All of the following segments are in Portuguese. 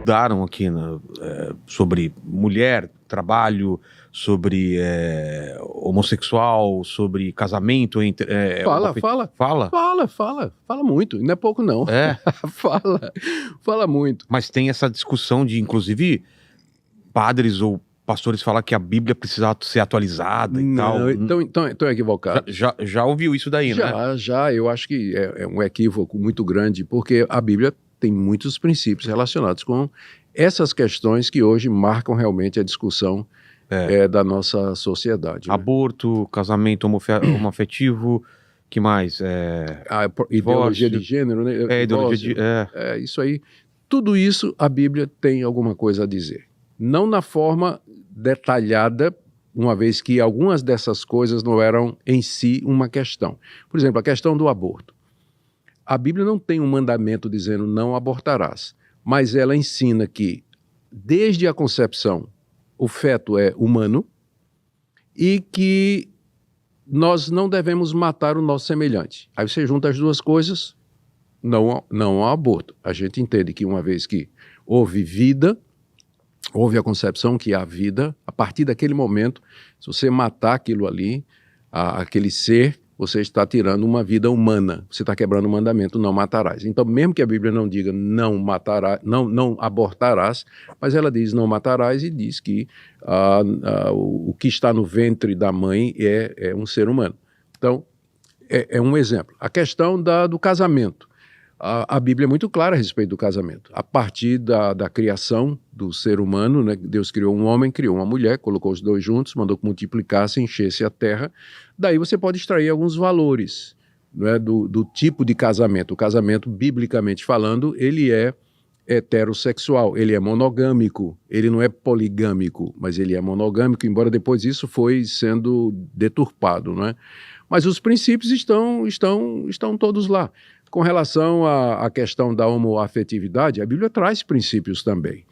estudaram aqui sobre mulher, trabalho, sobre homossexual, sobre casamento entre... Fala muito, não é pouco não. É? Fala muito. Mas tem essa discussão de, inclusive, padres ou pastores falar que a Bíblia precisa ser atualizada e tal. Então é equivocado. Já ouviu isso daí, né? Já, eu acho que é um equívoco muito grande, porque a Bíblia tem muitos princípios relacionados com essas questões que hoje marcam realmente a discussão da nossa sociedade. Aborto, casamento homoafetivo, que mais? A ideologia de gênero, né? Isso aí. Tudo isso a Bíblia tem alguma coisa a dizer. Não na forma detalhada, uma vez que algumas dessas coisas não eram em si uma questão. Por exemplo, a questão do aborto. A Bíblia não tem um mandamento dizendo não abortarás, mas ela ensina que desde a concepção o feto é humano e que nós não devemos matar o nosso semelhante. Aí você junta as duas coisas, não há aborto. A gente entende que uma vez que houve vida, houve a concepção que há vida, a partir daquele momento, se você matar aquilo ali, aquele ser, você está tirando uma vida humana, você está quebrando o mandamento, não matarás. Então, mesmo que a Bíblia não diga não matarás, não abortarás, mas ela diz não matarás e diz que o que está no ventre da mãe é um ser humano. Então, é um exemplo. A questão do casamento. A Bíblia é muito clara a respeito do casamento. A partir da criação do ser humano, né, Deus criou um homem, criou uma mulher, colocou os dois juntos, mandou que multiplicasse, enchesse a terra. Daí você pode extrair alguns valores, né, do tipo de casamento. O casamento, biblicamente falando, ele é heterossexual, ele é monogâmico, ele não é poligâmico, mas ele é monogâmico, embora depois isso foi sendo deturpado, né? Mas os princípios estão todos lá. Com relação à questão da homoafetividade, a Bíblia traz princípios também.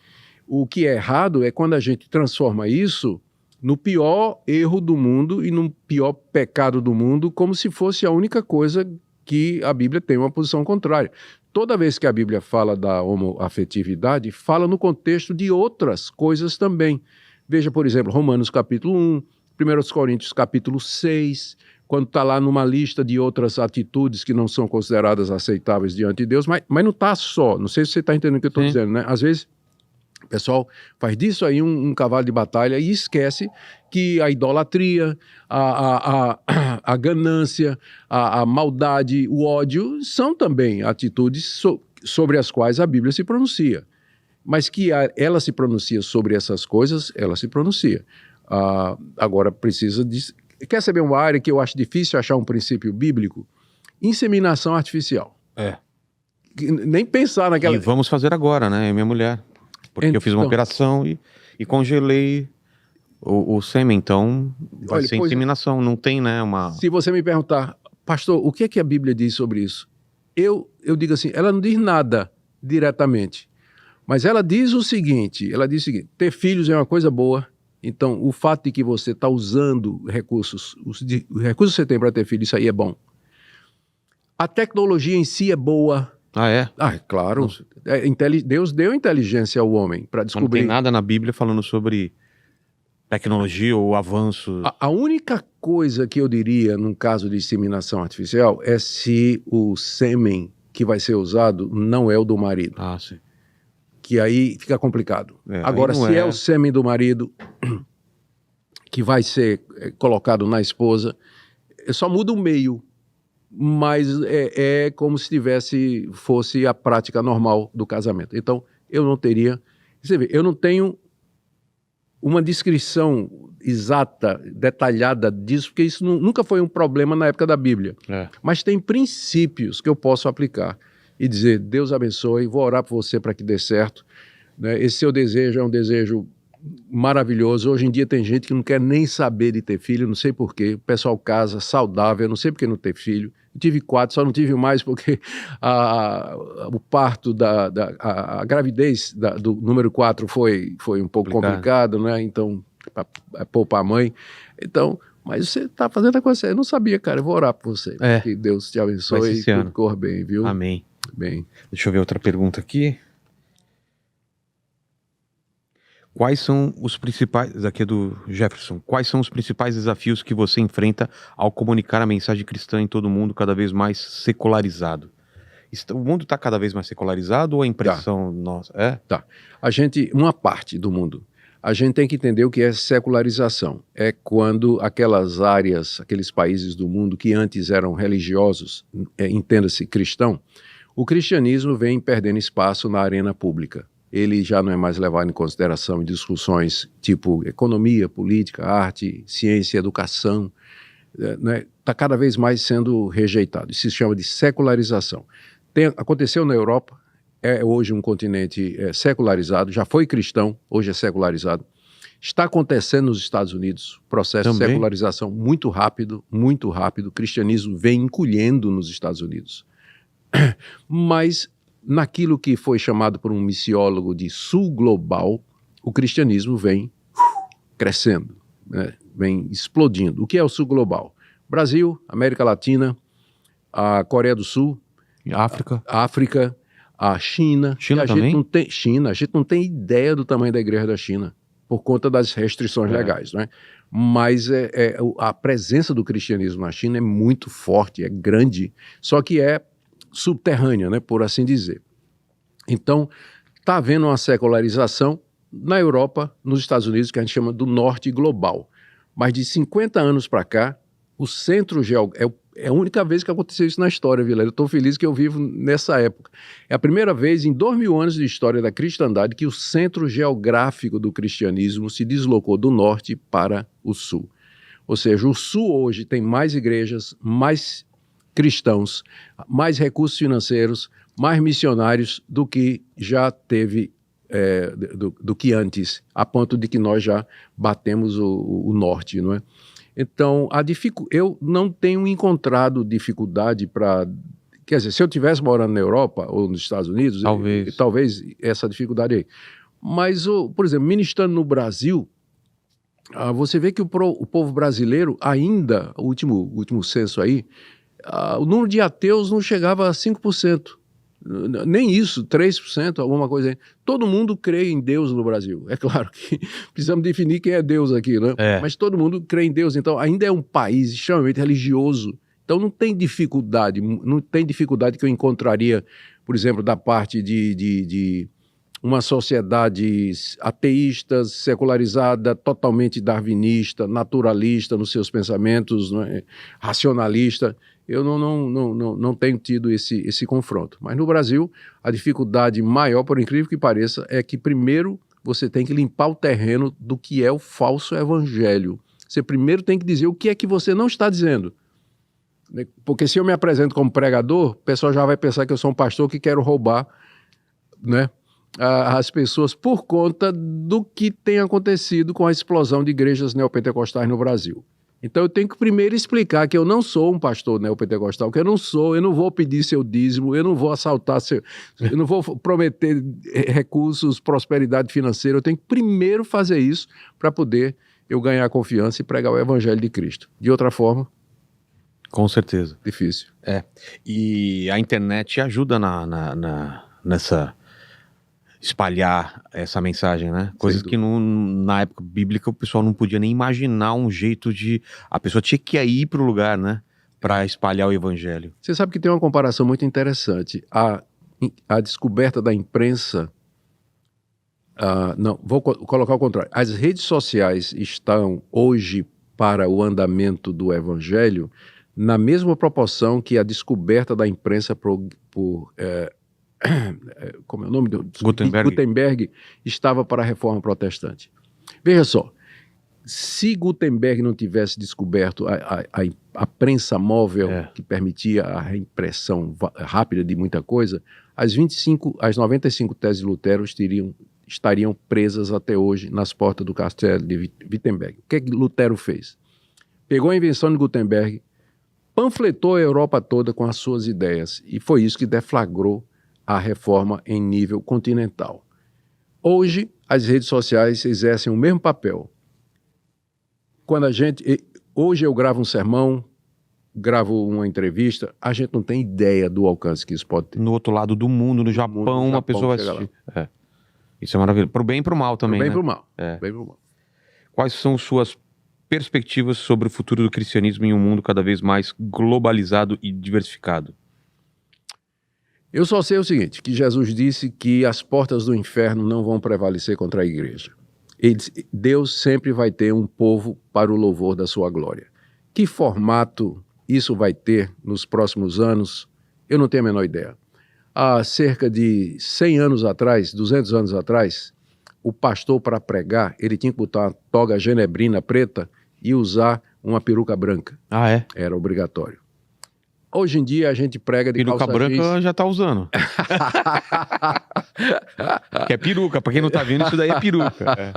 O que é errado é quando a gente transforma isso no pior erro do mundo e no pior pecado do mundo, como se fosse a única coisa que a Bíblia tem uma posição contrária. Toda vez que a Bíblia fala da homoafetividade, fala no contexto de outras coisas também. Veja, por exemplo, Romanos capítulo 1, 1 Coríntios capítulo 6, quando está lá numa lista de outras atitudes que não são consideradas aceitáveis diante de Deus, mas não está só, não sei se você está entendendo o que eu estou dizendo, né? Às vezes o pessoal faz disso aí um cavalo de batalha e esquece que a idolatria, a ganância, a maldade, o ódio são também atitudes sobre as quais a Bíblia se pronuncia. Mas que ela se pronuncia sobre essas coisas, ela se pronuncia. Agora precisa de... Quer saber uma área que eu acho difícil achar um princípio bíblico? Inseminação artificial. Nem pensar naquela... E vamos fazer agora, né? Minha mulher. Porque eu fiz uma operação e congelei o sêmen, então vai ser inseminação. Não tem, né? Se você me perguntar, pastor, o que é que a Bíblia diz sobre isso? Eu digo assim, ela não diz nada diretamente. Mas ela diz o seguinte, ter filhos é uma coisa boa. Então, o fato de que você está usando recursos, os recursos que você tem para ter filho, isso aí é bom. A tecnologia em si é boa. É? É claro. Deus deu inteligência ao homem para descobrir. Não tem nada na Bíblia falando sobre tecnologia ou avanço. A única coisa que eu diria, num caso de inseminação artificial, é se o sêmen que vai ser usado não é o do marido. Sim. Que aí fica complicado. Agora, se é o sêmen do marido que vai ser colocado na esposa, só muda o meio, mas é como se fosse a prática normal do casamento. Então, eu não teria... Você vê, eu não tenho uma descrição exata, detalhada disso, porque isso nunca foi um problema na época da Bíblia. Mas tem princípios que eu posso aplicar e dizer, Deus abençoe, vou orar por você para que dê certo. Né? Esse seu desejo é um desejo maravilhoso. Hoje em dia tem gente que não quer nem saber de ter filho, não sei porquê. O pessoal casa saudável, não sei por que não ter filho. Eu tive 4, só não tive mais porque o parto, a gravidez do número 4 foi um pouco complicado, né? Então, para poupar a mãe. Então, mas você está fazendo a coisa. Eu não sabia, cara. Eu vou orar por você. Que Deus te abençoe e tudo corra bem, viu? Amém. Bem. Deixa eu ver outra pergunta aqui. Quais são os principais, aqui é do Jefferson, quais são os principais desafios que você enfrenta ao comunicar a mensagem cristã em todo mundo cada vez mais secularizado? O mundo está cada vez mais secularizado ou a impressão nossa? Tá. Uma parte do mundo. A gente tem que entender o que é secularização. É quando aquelas áreas, aqueles países do mundo que antes eram religiosos, entenda-se cristão, o cristianismo vem perdendo espaço na arena pública. Ele já não é mais levado em consideração em discussões tipo economia, política, arte, ciência, educação. Está cada vez mais sendo rejeitado. Isso se chama de secularização. Aconteceu na Europa, é hoje um continente secularizado, já foi cristão, hoje é secularizado. Está acontecendo nos Estados Unidos, processo de secularização muito rápido, o cristianismo vem encolhendo nos Estados Unidos. Mas naquilo que foi chamado por um missiólogo de sul global, o cristianismo vem crescendo, né? Vem explodindo. O que é o sul global? Brasil, América Latina, a Coreia do Sul, África, a China. China também? A gente não tem ideia do tamanho da igreja da China, por conta das restrições legais, né? Mas a presença do cristianismo na China é muito forte, é grande, só que é subterrânea, né, por assim dizer. Então, está havendo uma secularização na Europa, nos Estados Unidos, que a gente chama do norte global. Mas de 50 anos para cá, o centro geográfico... É a única vez que aconteceu isso na história, Vilela. Eu estou feliz que eu vivo nessa época. É a primeira vez em 2000 anos de história da cristandade que o centro geográfico do cristianismo se deslocou do norte para o sul. Ou seja, o sul hoje tem mais igrejas, mais cristãos, mais recursos financeiros, mais missionários do que já teve, do que antes, a ponto de que nós já batemos o norte, não é? Então, eu não tenho encontrado dificuldade para... Quer dizer, se eu estivesse morando na Europa ou nos Estados Unidos, talvez essa dificuldade aí. Mas, por exemplo, ministrando no Brasil, você vê que o povo brasileiro ainda, o último censo aí, o número de ateus não chegava a 5%. Nem isso, 3%, alguma coisa aí. Todo mundo crê em Deus no Brasil. É claro que precisamos definir quem é Deus aqui, né? Mas todo mundo crê em Deus. Então, ainda é um país extremamente religioso. Então, não tem dificuldade que eu encontraria, por exemplo, da parte de uma sociedade ateísta, secularizada, totalmente darwinista, naturalista nos seus pensamentos, né? Racionalista. Eu não tenho tido esse confronto. Mas no Brasil, a dificuldade maior, por incrível que pareça, é que primeiro você tem que limpar o terreno do que é o falso evangelho. Você primeiro tem que dizer o que é que você não está dizendo. Porque se eu me apresento como pregador, o pessoal já vai pensar que eu sou um pastor que quero roubar, né, as pessoas por conta do que tem acontecido com a explosão de igrejas neopentecostais no Brasil. Então eu tenho que primeiro explicar que eu não sou um pastor neopentecostal, que eu não vou pedir seu dízimo, eu não vou assaltar eu não vou prometer recursos, prosperidade financeira. Eu tenho que primeiro fazer isso para poder eu ganhar confiança e pregar o evangelho de Cristo. De outra forma... Com certeza. Difícil. E a internet ajuda nessa... espalhar essa mensagem, né? Coisas que na época bíblica o pessoal não podia nem imaginar um jeito de... A pessoa tinha que ir para o lugar, né? Para espalhar o evangelho. Você sabe que tem uma comparação muito interessante. A descoberta da imprensa... não, vou colocar ao contrário. As redes sociais estão hoje para o andamento do evangelho na mesma proporção que a descoberta da imprensa como é o nome do... Gutenberg estava para a reforma protestante. Veja só, se Gutenberg não tivesse descoberto a prensa móvel que permitia a reimpressão rápida de muita coisa, as 95 teses de Lutero estariam presas até hoje nas portas do castelo de Wittenberg. O que Lutero fez? Pegou a invenção de Gutenberg, panfletou a Europa toda com as suas ideias, e foi isso que deflagrou a reforma em nível continental. Hoje, as redes sociais exercem o mesmo papel. Hoje eu gravo um sermão, gravo uma entrevista, a gente não tem ideia do alcance que isso pode ter. No outro lado do mundo, no Japão, uma pessoa vai assistir. Isso é maravilhoso. Pro bem e pro mal também, pro bem né? e pro mal. É. Bem pro mal. Quais são suas perspectivas sobre o futuro do cristianismo em um mundo cada vez mais globalizado e diversificado? Eu só sei o seguinte, que Jesus disse que as portas do inferno não vão prevalecer contra a igreja. Deus sempre vai ter um povo para o louvor da sua glória. Que formato isso vai ter nos próximos anos, eu não tenho a menor ideia. Há cerca de 100 anos atrás, 200 anos atrás, o pastor, para pregar, ele tinha que botar uma toga genebrina preta e usar uma peruca branca. Ah, é? Era obrigatório. Hoje em dia a gente prega de peruca calça jeans. branca já tá usando. Que é peruca, pra quem não tá vendo, isso daí é peruca. É.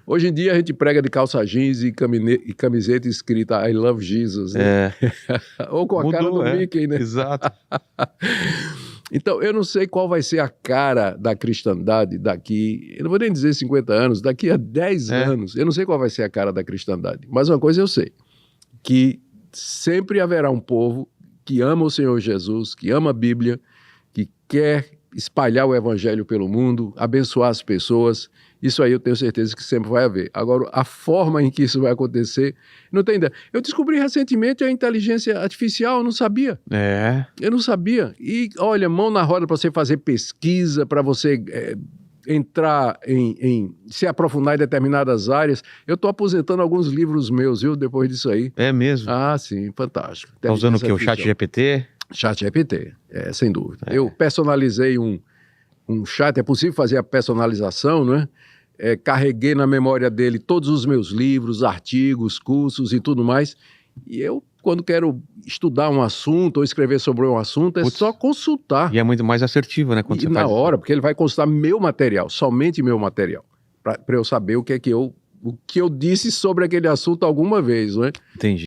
Hoje em dia a gente prega de calça jeans e camiseta escrita I love Jesus. Né? Ou com a cara do Mickey, né? Exato. Então, eu não sei qual vai ser a cara da cristandade daqui, eu não vou nem dizer 50 anos, daqui a 10 anos, eu não sei qual vai ser a cara da cristandade. Mas uma coisa eu sei, que sempre haverá um povo que ama o Senhor Jesus, que ama a Bíblia, que quer espalhar o evangelho pelo mundo, abençoar as pessoas. Isso aí eu tenho certeza que sempre vai haver. Agora, a forma em que isso vai acontecer, não tem ideia. Eu descobri recentemente a inteligência artificial, eu não sabia. Eu não sabia. E, olha, mão na roda para você fazer pesquisa, para você entrar se aprofundar em determinadas áreas. Eu estou aposentando alguns livros meus, viu, depois disso aí. É mesmo? Ah, sim, fantástico. Tá usando o quê? O ChatGPT? ChatGPT, sem dúvida. Eu personalizei um chat, é possível fazer a personalização, não é? Carreguei na memória dele todos os meus livros, artigos, cursos e tudo mais. E eu, quando quero estudar um assunto ou escrever sobre um assunto, só consultar. E é muito mais assertivo, né? Quando você na hora, porque ele vai consultar meu material, somente meu material, para eu saber o que eu disse sobre aquele assunto alguma vez, não é? Entendi.